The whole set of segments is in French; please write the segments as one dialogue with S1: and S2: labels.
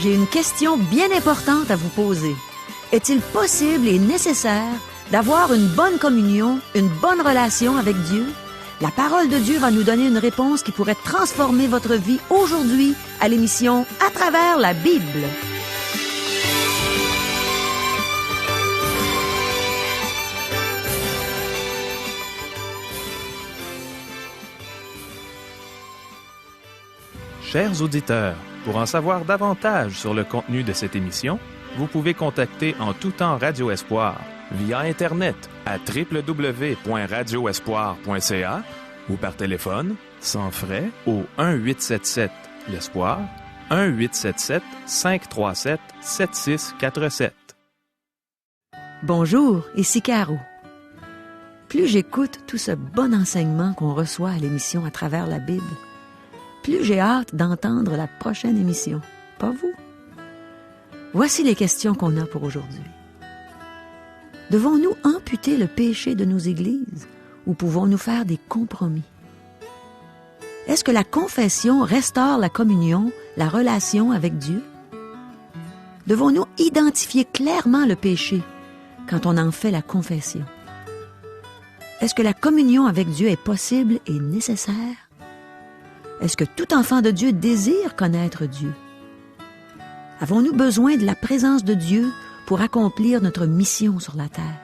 S1: J'ai une question bien importante à vous poser. Est-il possible et nécessaire d'avoir une bonne communion, une bonne relation avec Dieu? La parole de Dieu va nous donner une réponse qui pourrait transformer votre vie aujourd'hui à l'émission À travers la Bible.
S2: Chers auditeurs, pour en savoir davantage sur le contenu de cette émission, vous pouvez contacter en tout temps Radio Espoir via Internet à www.radioespoir.ca ou par téléphone, sans frais, au 1-877-l'Espoir, 1-877-537-7647.
S1: Bonjour, ici Caro. Plus j'écoute tout ce bon enseignement qu'on reçoit à l'émission À travers la Bible, plus j'ai hâte d'entendre la prochaine émission. Pas vous? Voici les questions qu'on a pour aujourd'hui. Devons-nous amputer le péché de nos églises ou pouvons-nous faire des compromis? Est-ce que la confession restaure la communion, la relation avec Dieu? Devons-nous identifier clairement le péché quand on en fait la confession? Est-ce que la communion avec Dieu est possible et nécessaire? Est-ce que tout enfant de Dieu désire connaître Dieu? Avons-nous besoin de la présence de Dieu pour accomplir notre mission sur la terre?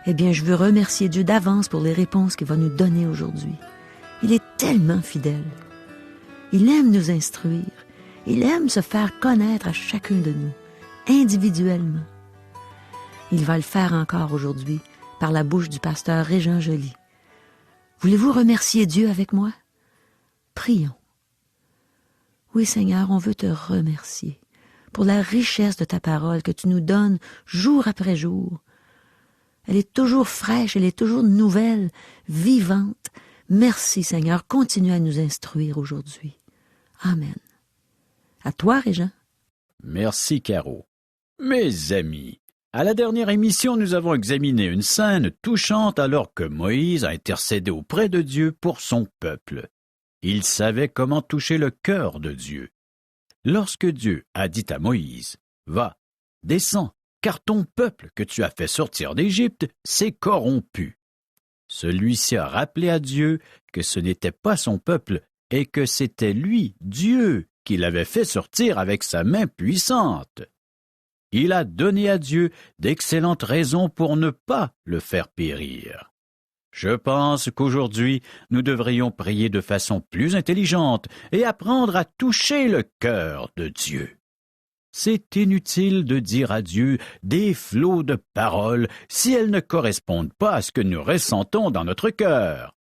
S1: Eh bien, je veux remercier Dieu d'avance pour les réponses qu'il va nous donner aujourd'hui. Il est tellement fidèle. Il aime nous instruire. Il aime se faire connaître à chacun de nous, individuellement. Il va le faire encore aujourd'hui par la bouche du pasteur Régent Joly. Voulez-vous remercier Dieu avec moi? Prions. Oui, Seigneur, on veut te remercier pour la richesse de ta parole que tu nous donnes jour après jour. Elle est toujours fraîche, elle est toujours nouvelle, vivante. Merci, Seigneur, continue à nous instruire aujourd'hui. Amen. À toi, Régent.
S3: Merci, Caro. Mes amis, à la dernière émission, nous avons examiné une scène touchante alors que Moïse a intercédé auprès de Dieu pour son peuple. Il savait comment toucher le cœur de Dieu. Lorsque Dieu a dit à Moïse, « Va, descends, car ton peuple que tu as fait sortir d'Égypte s'est corrompu. » Celui-ci a rappelé à Dieu que ce n'était pas son peuple et que c'était lui, Dieu, qui l'avait fait sortir avec sa main puissante. Il a donné à Dieu d'excellentes raisons pour ne pas le faire périr. Je pense qu'aujourd'hui, nous devrions prier de façon plus intelligente et apprendre à toucher le cœur de Dieu. C'est inutile de dire à Dieu des flots de paroles si elles ne correspondent pas à ce que nous ressentons dans notre cœur.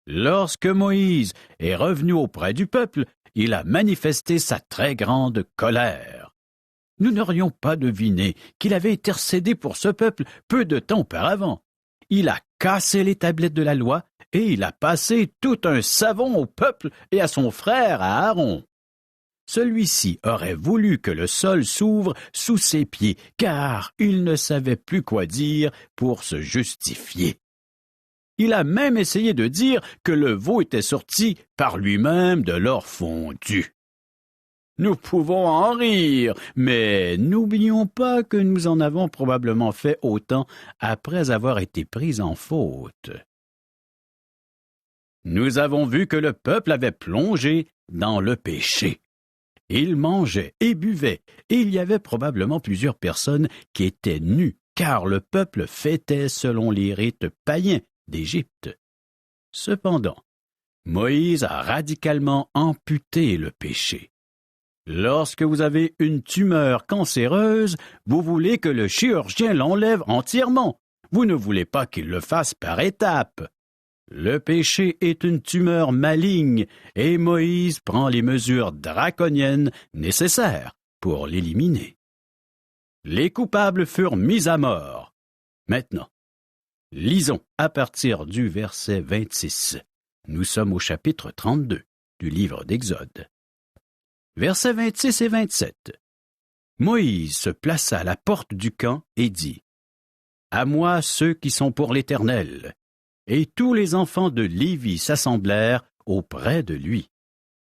S3: Lorsque Moïse est revenu auprès du peuple, il a manifesté sa très grande colère. Nous n'aurions pas deviné qu'il avait intercédé pour ce peuple peu de temps auparavant. Il a cassé les tablettes de la loi et il a passé tout un savon au peuple et à son frère Aaron. Celui-ci aurait voulu que le sol s'ouvre sous ses pieds, car il ne savait plus quoi dire pour se justifier. Il a même essayé de dire que le veau était sorti par lui-même de l'or fondu. Nous pouvons en rire, mais n'oublions pas que nous en avons probablement fait autant après avoir été pris en faute. Nous avons vu que le peuple avait plongé dans le péché. Il mangeait et buvait, et il y avait probablement plusieurs personnes qui étaient nues, car le peuple fêtait selon les rites païens d'Égypte. Cependant, Moïse a radicalement amputé le péché. Lorsque vous avez une tumeur cancéreuse, vous voulez que le chirurgien l'enlève entièrement. Vous ne voulez pas qu'il le fasse par étapes. Le péché est une tumeur maligne et Moïse prend les mesures draconiennes nécessaires pour l'éliminer. Les coupables furent mis à mort. Maintenant, lisons à partir du verset 26. Nous sommes au chapitre 32 du livre d'Exode. Versets 26 et 27. Moïse se plaça à la porte du camp et dit, « À moi ceux qui sont pour l'Éternel. » Et tous les enfants de Lévi s'assemblèrent auprès de lui.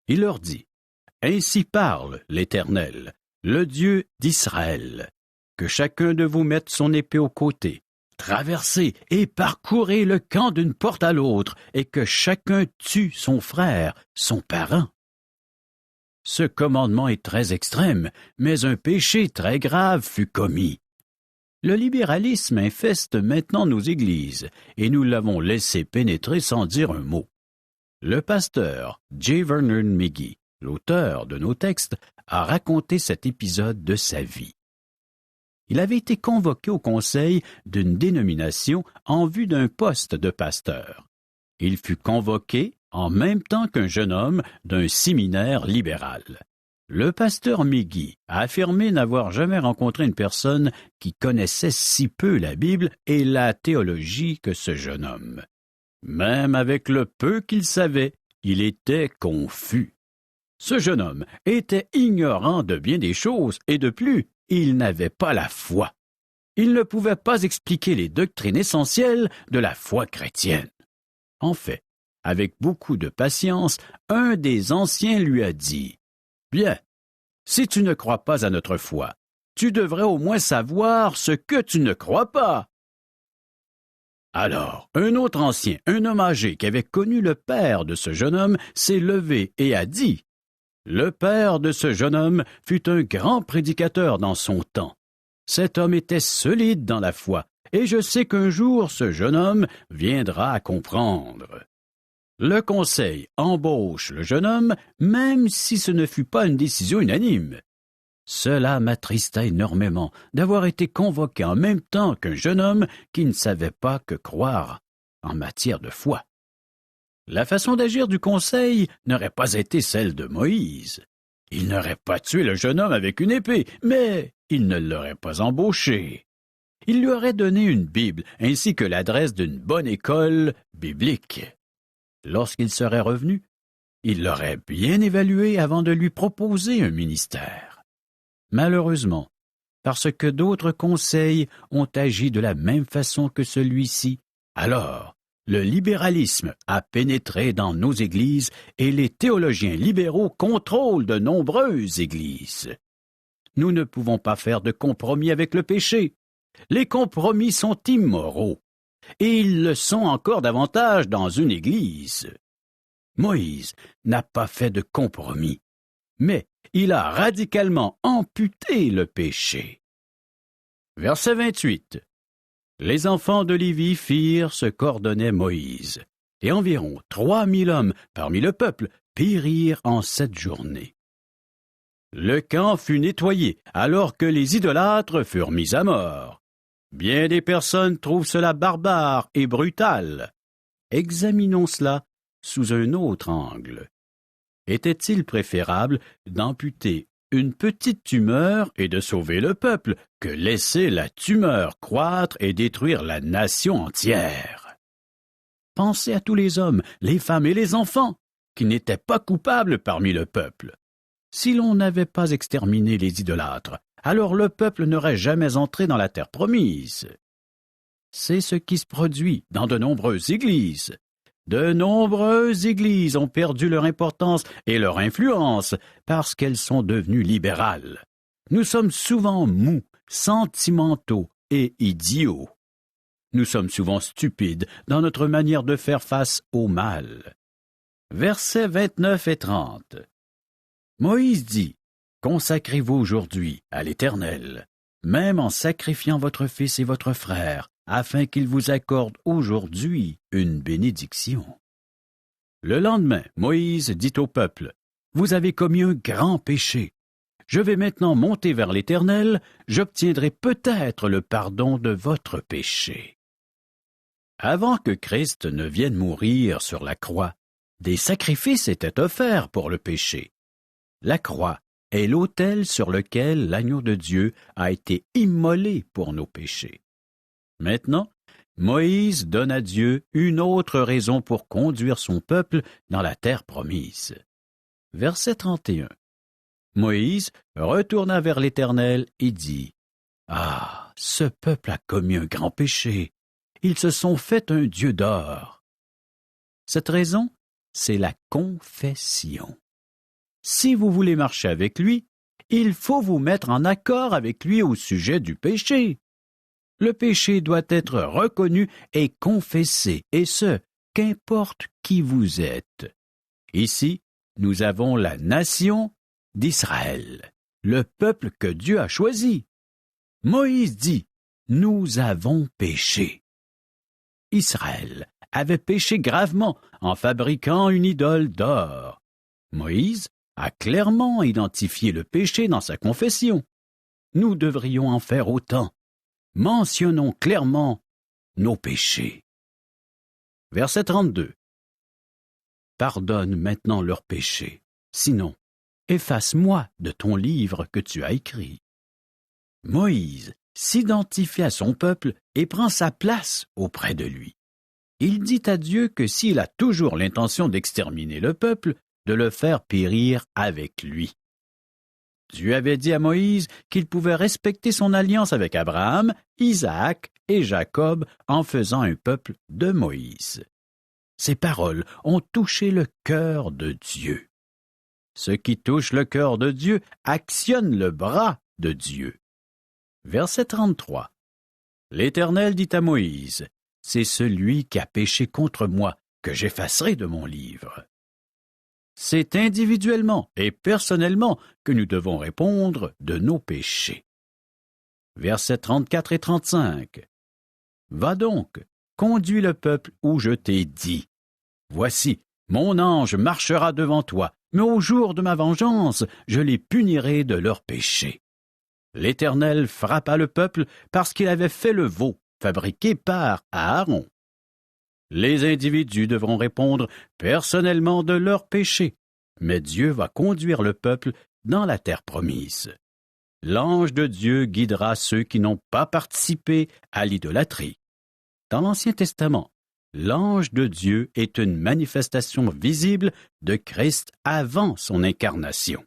S3: Il leur dit, « Ainsi parle l'Éternel, le Dieu d'Israël. Que chacun de vous mette son épée au côté. Traversez et parcourez le camp d'une porte à l'autre, et que chacun tue son frère, son parent. Ce commandement est très extrême, mais un péché très grave fut commis. Le libéralisme infeste maintenant nos églises, et nous l'avons laissé pénétrer sans dire un mot. Le pasteur J. Vernon McGee, l'auteur de nos textes, a raconté cet épisode de sa vie. Il avait été convoqué au conseil d'une dénomination en vue d'un poste de pasteur. Il fut convoqué en même temps qu'un jeune homme d'un séminaire libéral. Le pasteur McGee a affirmé n'avoir jamais rencontré une personne qui connaissait si peu la Bible et la théologie que ce jeune homme. Même avec le peu qu'il savait, il était confus. Ce jeune homme était ignorant de bien des choses et de plus, il n'avait pas la foi. Il ne pouvait pas expliquer les doctrines essentielles de la foi chrétienne. En fait, avec beaucoup de patience, un des anciens lui a dit « Bien, si tu ne crois pas à notre foi, tu devrais au moins savoir ce que tu ne crois pas. » Alors, un autre ancien, un homme âgé qui avait connu le père de ce jeune homme, s'est levé et a dit « Le père de ce jeune homme fut un grand prédicateur dans son temps. Cet homme était solide dans la foi, et je sais qu'un jour ce jeune homme viendra à comprendre. » Le conseil embauche le jeune homme, même si ce ne fut pas une décision unanime. Cela m'attrista énormément d'avoir été convoqué en même temps qu'un jeune homme qui ne savait pas que croire en matière de foi. La façon d'agir du conseil n'aurait pas été celle de Moïse. Il n'aurait pas tué le jeune homme avec une épée, mais il ne l'aurait pas embauché. Il lui aurait donné une Bible ainsi que l'adresse d'une bonne école biblique. Lorsqu'il serait revenu, il l'aurait bien évalué avant de lui proposer un ministère. Malheureusement, parce que d'autres conseils ont agi de la même façon que celui-ci, alors le libéralisme a pénétré dans nos églises et les théologiens libéraux contrôlent de nombreuses églises. Nous ne pouvons pas faire de compromis avec le péché. Les compromis sont immoraux, et ils le sont encore davantage dans une église. Moïse n'a pas fait de compromis, mais il a radicalement amputé le péché. Verset 28. Les enfants de Lévi firent ce qu'ordonnait Moïse, et environ 3000 hommes parmi le peuple périrent en cette journée. Le camp fut nettoyé alors que les idolâtres furent mis à mort. Bien des personnes trouvent cela barbare et brutal. Examinons cela sous un autre angle. Était-il préférable d'amputer une petite tumeur et de sauver le peuple que laisser la tumeur croître et détruire la nation entière? Pensez à tous les hommes, les femmes et les enfants qui n'étaient pas coupables parmi le peuple. Si l'on n'avait pas exterminé les idolâtres, alors le peuple n'aurait jamais entré dans la terre promise. C'est ce qui se produit dans de nombreuses églises. De nombreuses églises ont perdu leur importance et leur influence parce qu'elles sont devenues libérales. Nous sommes souvent mous, sentimentaux et idiots. Nous sommes souvent stupides dans notre manière de faire face au mal. Versets 29 et 30. Moïse dit, « Consacrez-vous aujourd'hui à l'Éternel, même en sacrifiant votre fils et votre frère, afin qu'il vous accorde aujourd'hui une bénédiction. » Le lendemain, Moïse dit au peuple, « Vous avez commis un grand péché. Je vais maintenant monter vers l'Éternel, j'obtiendrai peut-être le pardon de votre péché. » Avant que Christ ne vienne mourir sur la croix, des sacrifices étaient offerts pour le péché. La croix est l'autel sur lequel l'agneau de Dieu a été immolé pour nos péchés. Maintenant, Moïse donne à Dieu une autre raison pour conduire son peuple dans la terre promise. Verset 31. Moïse retourna vers l'Éternel et dit, « Ah, ce peuple a commis un grand péché. Ils se sont fait un dieu d'or. » Cette raison, c'est la confession. Si vous voulez marcher avec lui, il faut vous mettre en accord avec lui au sujet du péché. Le péché doit être reconnu et confessé, et ce, qu'importe qui vous êtes. Ici, nous avons la nation d'Israël, le peuple que Dieu a choisi. Moïse dit, « Nous avons péché ». Israël avait péché gravement en fabriquant une idole d'or. Moïse a clairement identifié le péché dans sa confession. Nous devrions en faire autant. Mentionnons clairement nos péchés. Verset 32. Pardonne maintenant leurs péchés, sinon, efface-moi de ton livre que tu as écrit. Moïse s'identifie à son peuple et prend sa place auprès de lui. Il dit à Dieu que s'il a toujours l'intention d'exterminer le peuple, de le faire périr avec lui. Dieu avait dit à Moïse qu'il pouvait respecter son alliance avec Abraham, Isaac et Jacob en faisant un peuple de Moïse. Ces paroles ont touché le cœur de Dieu. Ce qui touche le cœur de Dieu actionne le bras de Dieu. Verset 33. L'Éternel dit à Moïse, « C'est celui qui a péché contre moi que j'effacerai de mon livre. » C'est individuellement et personnellement que nous devons répondre de nos péchés. Versets 34 et 35. Va donc, conduis le peuple où je t'ai dit. Voici, mon ange marchera devant toi, mais au jour de ma vengeance, je les punirai de leurs péchés. L'Éternel frappa le peuple parce qu'il avait fait le veau, fabriqué par Aaron. Les individus devront répondre personnellement de leurs péchés, mais Dieu va conduire le peuple dans la terre promise. L'ange de Dieu guidera ceux qui n'ont pas participé à l'idolâtrie. Dans l'Ancien Testament, l'ange de Dieu est une manifestation visible de Christ avant son incarnation.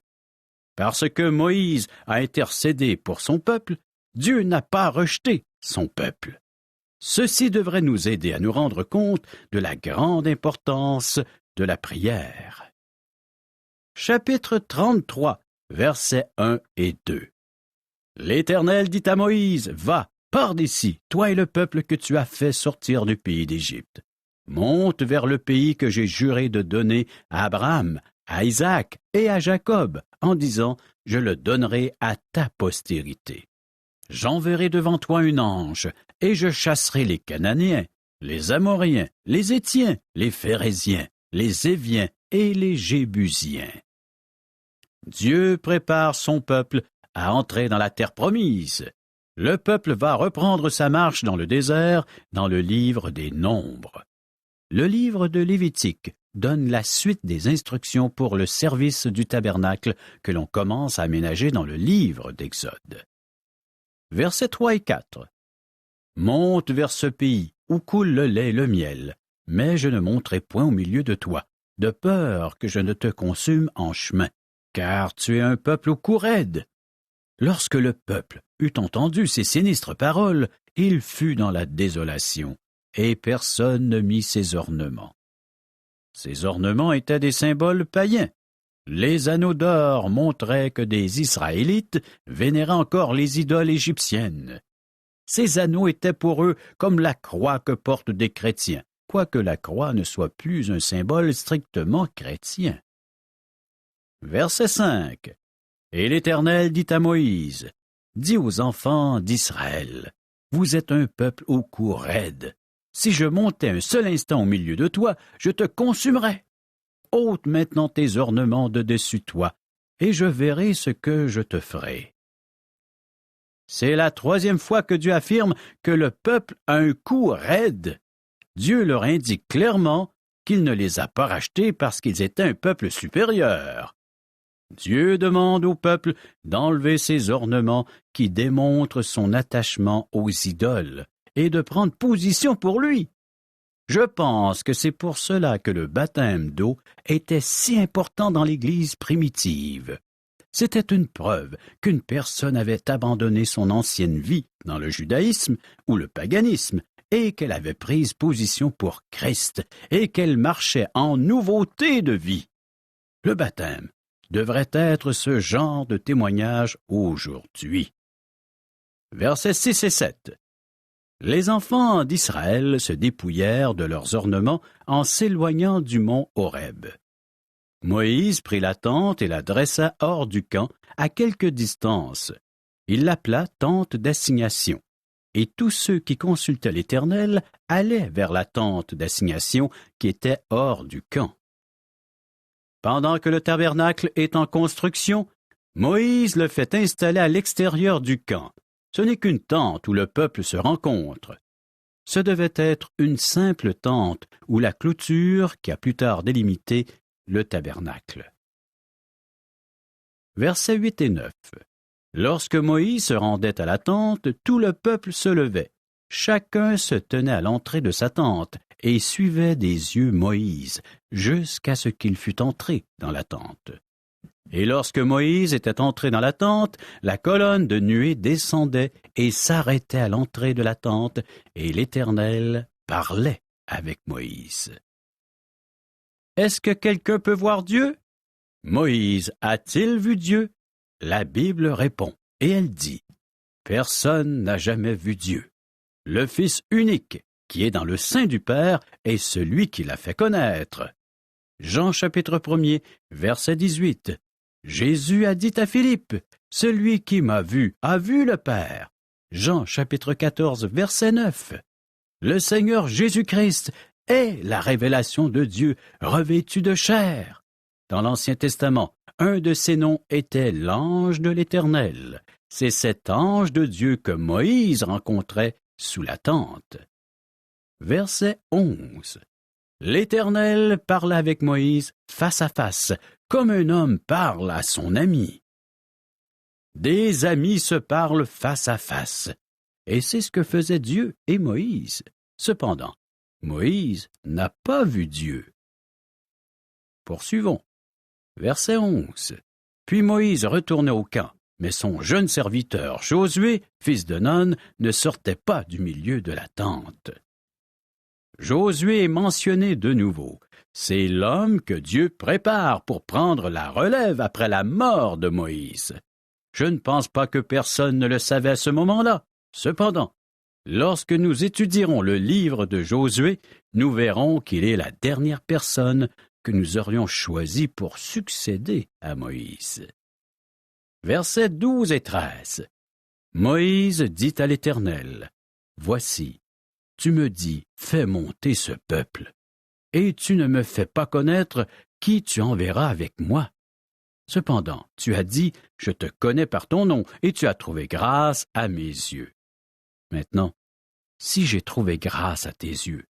S3: Parce que Moïse a intercédé pour son peuple, Dieu n'a pas rejeté son peuple. Ceci devrait nous aider à nous rendre compte de la grande importance de la prière. Chapitre 33, versets 1 et 2. L'Éternel dit à Moïse, « Va, pars d'ici, toi et le peuple que tu as fait sortir du pays d'Égypte. Monte vers le pays que j'ai juré de donner à Abraham, à Isaac et à Jacob, en disant, « Je le donnerai à ta postérité. » J'enverrai devant toi un ange, et je chasserai les Cananéens, les Amoriens, les Hétiens, les Phéréziens, les Éviens et les Jébusiens. Dieu prépare son peuple à entrer dans la terre promise. Le peuple va reprendre sa marche dans le désert, dans le livre des Nombres. Le livre de Lévitique donne la suite des instructions pour le service du tabernacle que l'on commence à aménager dans le livre d'Exode. Versets 3 et 4. Monte vers ce pays où coule le lait et le miel, mais je ne monterai point au milieu de toi, de peur que je ne te consume en chemin, car tu es un peuple au cou raide. Lorsque le peuple eut entendu ces sinistres paroles, il fut dans la désolation, et personne ne mit ses ornements. Ces ornements étaient des symboles païens. Les anneaux d'or montraient que des Israélites vénéraient encore les idoles égyptiennes. Ces anneaux étaient pour eux comme la croix que portent des chrétiens, quoique la croix ne soit plus un symbole strictement chrétien. Verset 5. Et l'Éternel dit à Moïse, « Dis aux enfants d'Israël, vous êtes un peuple au cou raide. Si je montais un seul instant au milieu de toi, je te consumerais. Ôte maintenant tes ornements de dessus toi, et je verrai ce que je te ferai. » C'est la troisième fois que Dieu affirme que le peuple a un cou raide. Dieu leur indique clairement qu'il ne les a pas rachetés parce qu'ils étaient un peuple supérieur. Dieu demande au peuple d'enlever ses ornements qui démontrent son attachement aux idoles et de prendre position pour lui. Je pense que c'est pour cela que le baptême d'eau était si important dans l'Église primitive. C'était une preuve qu'une personne avait abandonné son ancienne vie dans le judaïsme ou le paganisme et qu'elle avait pris position pour Christ et qu'elle marchait en nouveauté de vie. Le baptême, devrait être ce genre de témoignage aujourd'hui. Versets 6 et 7. Les enfants d'Israël se dépouillèrent de leurs ornements en s'éloignant du mont Horeb. Moïse prit la tente et la dressa hors du camp, à quelque distance. Il l'appela tente d'assignation. Et tous ceux qui consultaient l'Éternel allaient vers la tente d'assignation qui était hors du camp. Pendant que le tabernacle est en construction, Moïse le fait installer à l'extérieur du camp. Ce n'est qu'une tente où le peuple se rencontre. Ce devait être une simple tente ou la clôture qui a plus tard délimité le tabernacle. Versets 8 et 9. Lorsque Moïse se rendait à la tente, tout le peuple se levait. Chacun se tenait à l'entrée de sa tente et suivait des yeux Moïse jusqu'à ce qu'il fût entré dans la tente. Et lorsque Moïse était entré dans la tente, la colonne de nuée descendait et s'arrêtait à l'entrée de la tente, et l'Éternel parlait avec Moïse. Est-ce que quelqu'un peut voir Dieu? Moïse a-t-il vu Dieu? La Bible répond, et elle dit, « Personne n'a jamais vu Dieu. Le Fils unique, qui est dans le sein du Père, est celui qui l'a fait connaître. » Jean chapitre 1er, verset 18. Jésus a dit à Philippe, « Celui qui m'a vu a vu le Père. » Jean chapitre 14, verset 9. Le Seigneur Jésus-Christ est la révélation de Dieu revêtue de chair. Dans l'Ancien Testament, un de ses noms était l'ange de l'Éternel. C'est cet ange de Dieu que Moïse rencontrait sous la tente. Verset 11. L'Éternel parla avec Moïse face à face, comme un homme parle à son ami. Des amis se parlent face à face, et c'est ce que faisaient Dieu et Moïse. Cependant, Moïse n'a pas vu Dieu. Poursuivons. Verset 11. Puis Moïse retournait au camp, mais son jeune serviteur Josué, fils de Nun, ne sortait pas du milieu de la tente. Josué est mentionné de nouveau. C'est l'homme que Dieu prépare pour prendre la relève après la mort de Moïse. Je ne pense pas que personne ne le savait à ce moment-là. Cependant, lorsque nous étudierons le livre de Josué, nous verrons qu'il est la dernière personne que nous aurions choisie pour succéder à Moïse. Versets 12 et 13. Moïse dit à l'Éternel, « Voici, tu me dis, fais monter ce peuple, et tu ne me fais pas connaître qui tu enverras avec moi. Cependant, tu as dit, je te connais par ton nom, et tu as trouvé grâce à mes yeux. Maintenant, si j'ai trouvé grâce à tes yeux,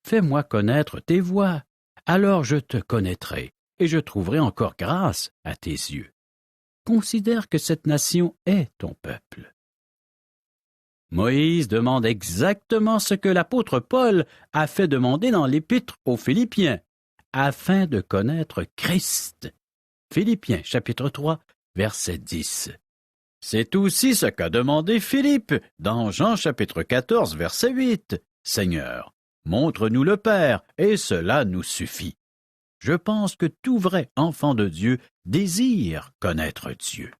S3: fais-moi connaître tes voies, alors je te connaîtrai, et je trouverai encore grâce à tes yeux. Considère que cette nation est ton peuple. » Moïse demande exactement ce que l'apôtre Paul a fait demander dans l'Épître aux Philippiens, afin de connaître Christ. Philippiens, chapitre 3, verset 10. C'est aussi ce qu'a demandé Philippe dans Jean, chapitre 14, verset 8. « Seigneur, montre-nous le Père, et cela nous suffit. » Je pense que tout vrai enfant de Dieu désire connaître Dieu.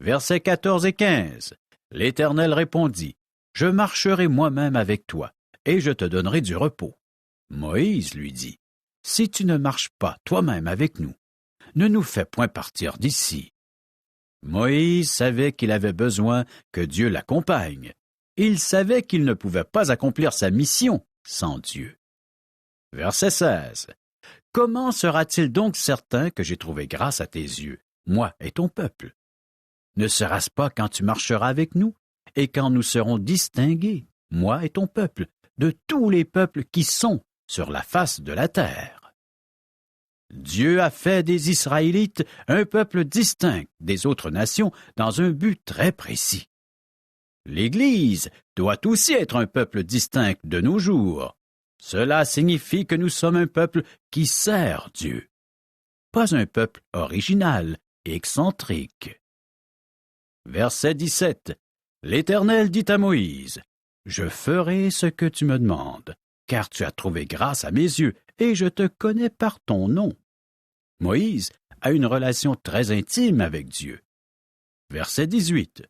S3: Versets 14 et 15. L'Éternel répondit, « Je marcherai moi-même avec toi, et je te donnerai du repos. » Moïse lui dit, « Si tu ne marches pas toi-même avec nous, ne nous fais point partir d'ici. » Moïse savait qu'il avait besoin que Dieu l'accompagne. Il savait qu'il ne pouvait pas accomplir sa mission sans Dieu. Verset 16. « Comment sera-t-il donc certain que j'ai trouvé grâce à tes yeux, moi et ton peuple? Ne sera-ce pas quand tu marcheras avec nous, et quand nous serons distingués, moi et ton peuple, de tous les peuples qui sont sur la face de la terre? » Dieu a fait des Israélites un peuple distinct des autres nations dans un but très précis. L'Église doit aussi être un peuple distinct de nos jours. Cela signifie que nous sommes un peuple qui sert Dieu, pas un peuple original et excentrique. Verset 17. L'Éternel dit à Moïse, « Je ferai ce que tu me demandes, car tu as trouvé grâce à mes yeux, et je te connais par ton nom. » Moïse a une relation très intime avec Dieu. Verset 18.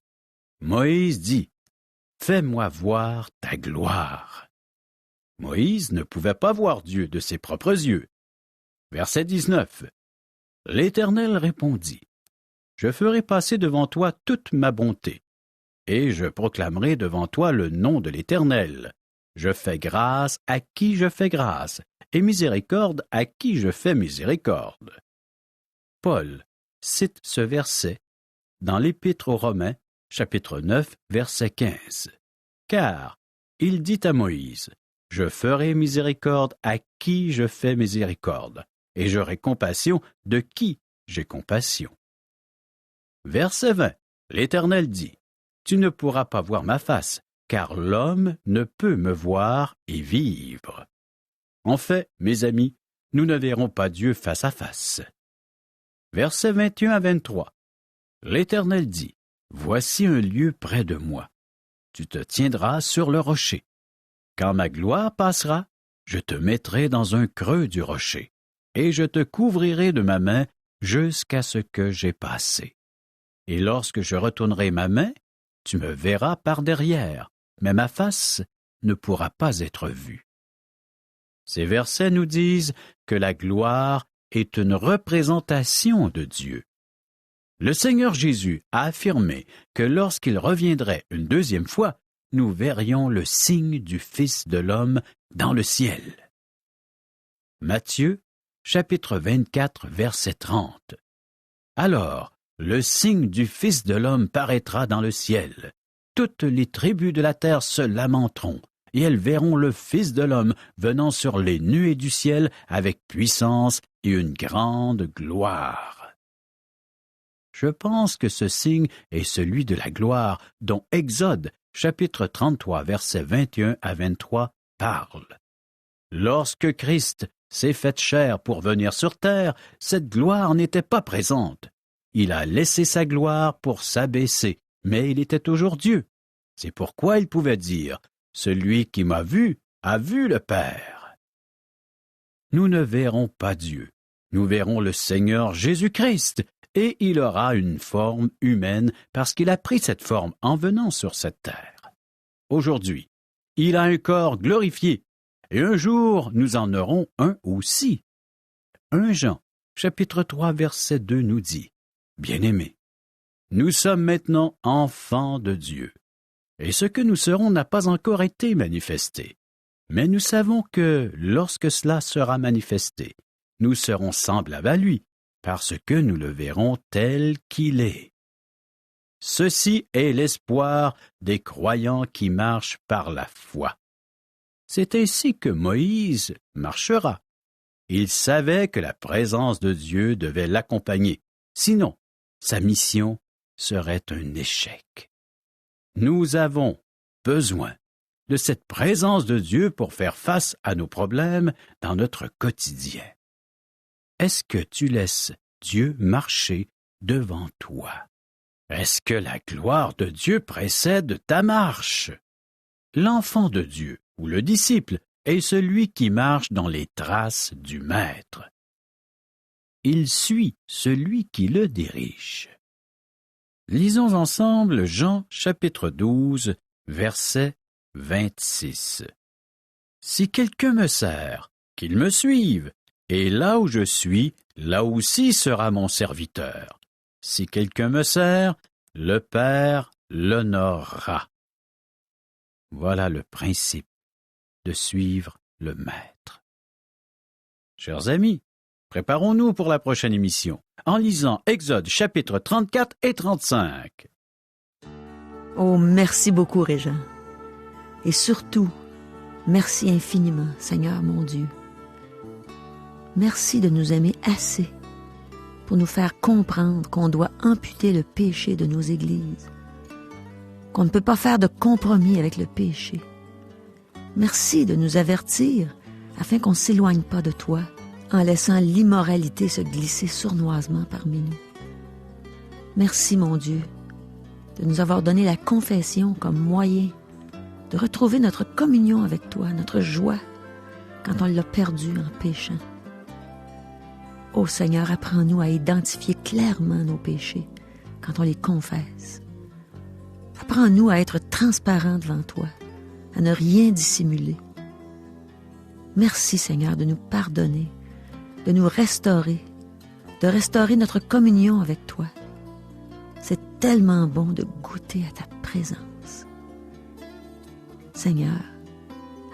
S3: Moïse dit, « Fais-moi voir ta gloire. » Moïse ne pouvait pas voir Dieu de ses propres yeux. Verset 19. L'Éternel répondit, « Je ferai passer devant toi toute ma bonté, et je proclamerai devant toi le nom de l'Éternel. Je fais grâce à qui je fais grâce, et miséricorde à qui je fais miséricorde. » Paul cite ce verset dans l'Épître aux Romains, chapitre 9, verset 15. Car il dit à Moïse, « Je ferai miséricorde à qui je fais miséricorde, et j'aurai compassion de qui j'ai compassion. » Verset 20. L'Éternel dit, « Tu ne pourras pas voir ma face, car l'homme ne peut me voir et vivre. » En fait, mes amis, nous ne verrons pas Dieu face à face. Versets 21 à 23. L'Éternel dit, « Voici un lieu près de moi. Tu te tiendras sur le rocher. Quand ma gloire passera, je te mettrai dans un creux du rocher, et je te couvrirai de ma main jusqu'à ce que j'aie passé. Et lorsque je retournerai ma main, tu me verras par derrière, mais ma face ne pourra pas être vue. » Ces versets nous disent que la gloire est une représentation de Dieu. Le Seigneur Jésus a affirmé que lorsqu'il reviendrait une deuxième fois, nous verrions le signe du Fils de l'homme dans le ciel. Matthieu, chapitre 24, verset 30. Alors, le signe du Fils de l'homme paraîtra dans le ciel. Toutes les tribus de la terre se lamenteront, et elles verront le Fils de l'homme venant sur les nuées du ciel avec puissance et une grande gloire. Je pense que ce signe est celui de la gloire dont Exode, chapitre 33, versets 21 à 23, parle. Lorsque Christ s'est fait chair pour venir sur terre, cette gloire n'était pas présente. Il a laissé sa gloire pour s'abaisser, mais il était toujours Dieu. C'est pourquoi il pouvait dire « Celui qui m'a vu a vu le Père ». Nous ne verrons pas Dieu. Nous verrons le Seigneur Jésus-Christ, et il aura une forme humaine parce qu'il a pris cette forme en venant sur cette terre. Aujourd'hui, il a un corps glorifié, et un jour nous en aurons un aussi. 1 Jean, chapitre 3, verset 2 nous dit, « Bien-aimés, nous sommes maintenant enfants de Dieu, et ce que nous serons n'a pas encore été manifesté. Mais nous savons que, lorsque cela sera manifesté, nous serons semblables à lui, parce que nous le verrons tel qu'il est. Ceci est l'espoir des croyants qui marchent par la foi. » C'est ainsi que Moïse marchera. Il savait que la présence de Dieu devait l'accompagner, sinon sa mission serait un échec. Nous avons besoin de cette présence de Dieu pour faire face à nos problèmes dans notre quotidien. Est-ce que tu laisses Dieu marcher devant toi? Est-ce que la gloire de Dieu précède ta marche? L'enfant de Dieu, ou le disciple, est celui qui marche dans les traces du Maître. Il suit celui qui le dirige. Lisons ensemble Jean chapitre 12, verset 26. « Si quelqu'un me sert, qu'il me suive, et là où je suis, là aussi sera mon serviteur. Si quelqu'un me sert, le Père l'honorera. » Voilà le principe de suivre le Maître. Chers amis, préparons-nous pour la prochaine émission en lisant Exode chapitre 34 et 35.
S1: Oh, merci beaucoup, Régent. Et surtout, merci infiniment, Seigneur mon Dieu. Merci de nous aimer assez pour nous faire comprendre qu'on doit amputer le péché de nos églises, qu'on ne peut pas faire de compromis avec le péché. Merci de nous avertir afin qu'on ne s'éloigne pas de toi en laissant l'immoralité se glisser sournoisement parmi nous. Merci, mon Dieu, de nous avoir donné la confession comme moyen de retrouver notre communion avec toi, notre joie, quand on l'a perdue en péchant. Ô Seigneur, apprends-nous à identifier clairement nos péchés quand on les confesse. Apprends-nous à être transparents devant toi, à ne rien dissimuler. Merci Seigneur de nous pardonner, de nous restaurer, de restaurer notre communion avec toi. C'est tellement bon de goûter à ta présence. Seigneur,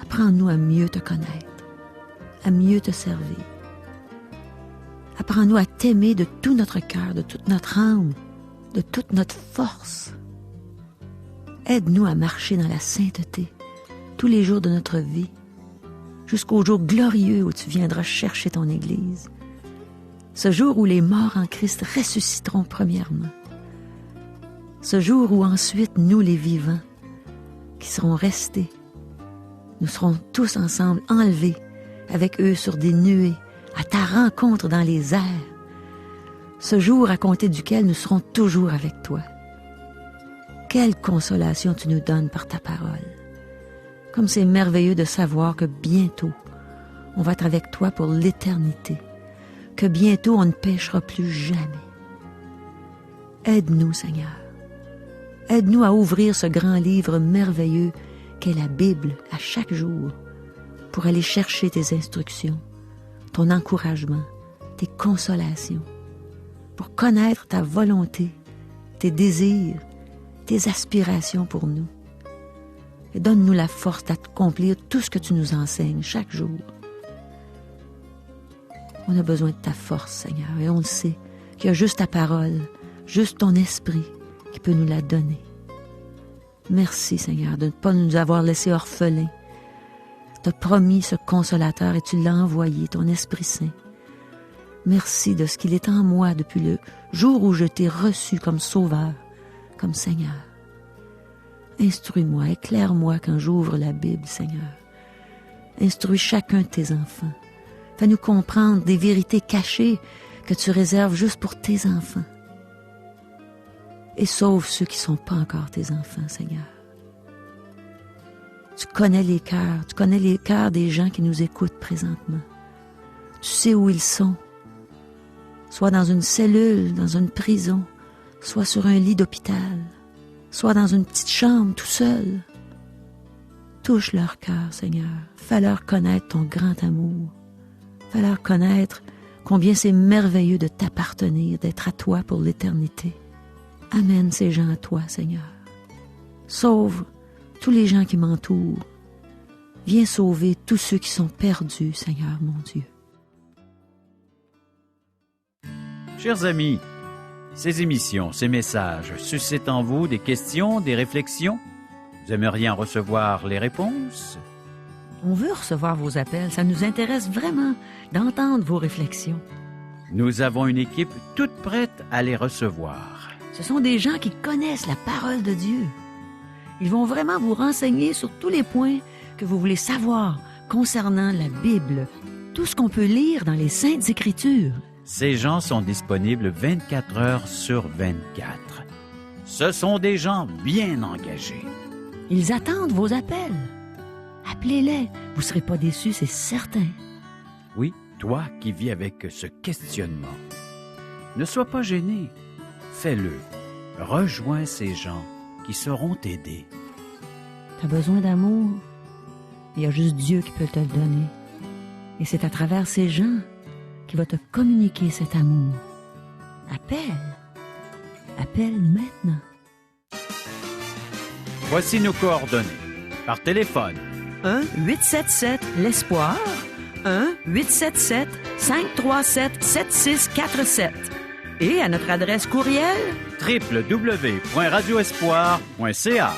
S1: apprends-nous à mieux te connaître, à mieux te servir. Apprends-nous à t'aimer de tout notre cœur, de toute notre âme, de toute notre force. Aide-nous à marcher dans la sainteté tous les jours de notre vie, jusqu'au jour glorieux où tu viendras chercher ton Église. Ce jour où les morts en Christ ressusciteront premièrement. Ce jour où ensuite, nous les vivants, qui serons restés, nous serons tous ensemble enlevés avec eux sur des nuées, à ta rencontre dans les airs. Ce jour à compter duquel nous serons toujours avec toi. Quelle consolation tu nous donnes par ta parole. Comme c'est merveilleux de savoir que bientôt, on va être avec toi pour l'éternité, que bientôt on ne péchera plus jamais. Aide-nous, Seigneur. Aide-nous à ouvrir ce grand livre merveilleux qu'est la Bible à chaque jour pour aller chercher tes instructions, ton encouragement, tes consolations, pour connaître ta volonté, tes désirs, tes aspirations pour nous. Et donne-nous la force d'accomplir tout ce que tu nous enseignes chaque jour. On a besoin de ta force, Seigneur, et on le sait qu'il y a juste ta parole, juste ton esprit qui peut nous la donner. Merci, Seigneur, de ne pas nous avoir laissés orphelins. Tu as promis ce consolateur et tu l'as envoyé, ton Esprit Saint. Merci de ce qu'il est en moi depuis le jour où je t'ai reçu comme sauveur, comme Seigneur. Instruis-moi, éclaire-moi quand j'ouvre la Bible, Seigneur. Instruis chacun de tes enfants. Fais-nous comprendre des vérités cachées que tu réserves juste pour tes enfants. Et sauve ceux qui ne sont pas encore tes enfants, Seigneur. Tu connais les cœurs des gens qui nous écoutent présentement. Tu sais où ils sont, soit dans une cellule, dans une prison, soit sur un lit d'hôpital, soit dans une petite chambre tout seul. Touche leur cœur, Seigneur. Fais-leur connaître ton grand amour. Fais-leur connaître combien c'est merveilleux de t'appartenir, d'être à toi pour l'éternité. Amène ces gens à toi, Seigneur. Sauve tous les gens qui m'entourent. Viens sauver tous ceux qui sont perdus, Seigneur mon Dieu.
S3: Chers amis, ces émissions, ces messages suscitent en vous des questions, des réflexions? Vous aimeriez en recevoir les réponses?
S1: On veut recevoir vos appels. Ça nous intéresse vraiment d'entendre vos réflexions.
S3: Nous avons une équipe toute prête à les recevoir.
S1: Ce sont des gens qui connaissent la parole de Dieu. Ils vont vraiment vous renseigner sur tous les points que vous voulez savoir concernant la Bible, tout ce qu'on peut lire dans les Saintes Écritures.
S3: Ces gens sont disponibles 24 heures sur 24. Ce sont des gens bien engagés.
S1: Ils attendent vos appels. Appelez-les, vous ne serez pas déçus, c'est certain.
S3: Oui, toi qui vis avec ce questionnement, ne sois pas gêné. Fais-le. Rejoins ces gens qui sauront t'aider.
S1: Tu as besoin d'amour? Il y a juste Dieu qui peut te le donner. Et c'est à travers ces gens qu'il va te communiquer cet amour. Appelle. Appelle maintenant.
S3: Voici nos coordonnées. Par téléphone.
S1: 1-877-L'Espoir. 1-877-537-7647. Et à notre adresse courriel
S3: www.radioespoir.ca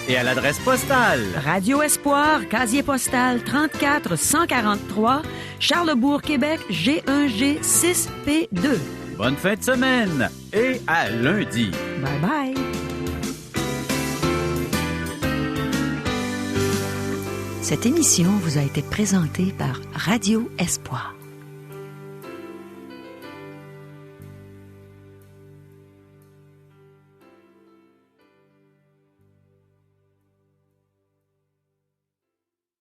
S3: et à l'adresse postale
S1: Radio Espoir, casier postal 34 143, Charlebourg, Québec, G1G 6P2.
S3: Bonne fin de semaine et à lundi.
S1: Bye bye. Cette émission vous a été présentée par Radio Espoir.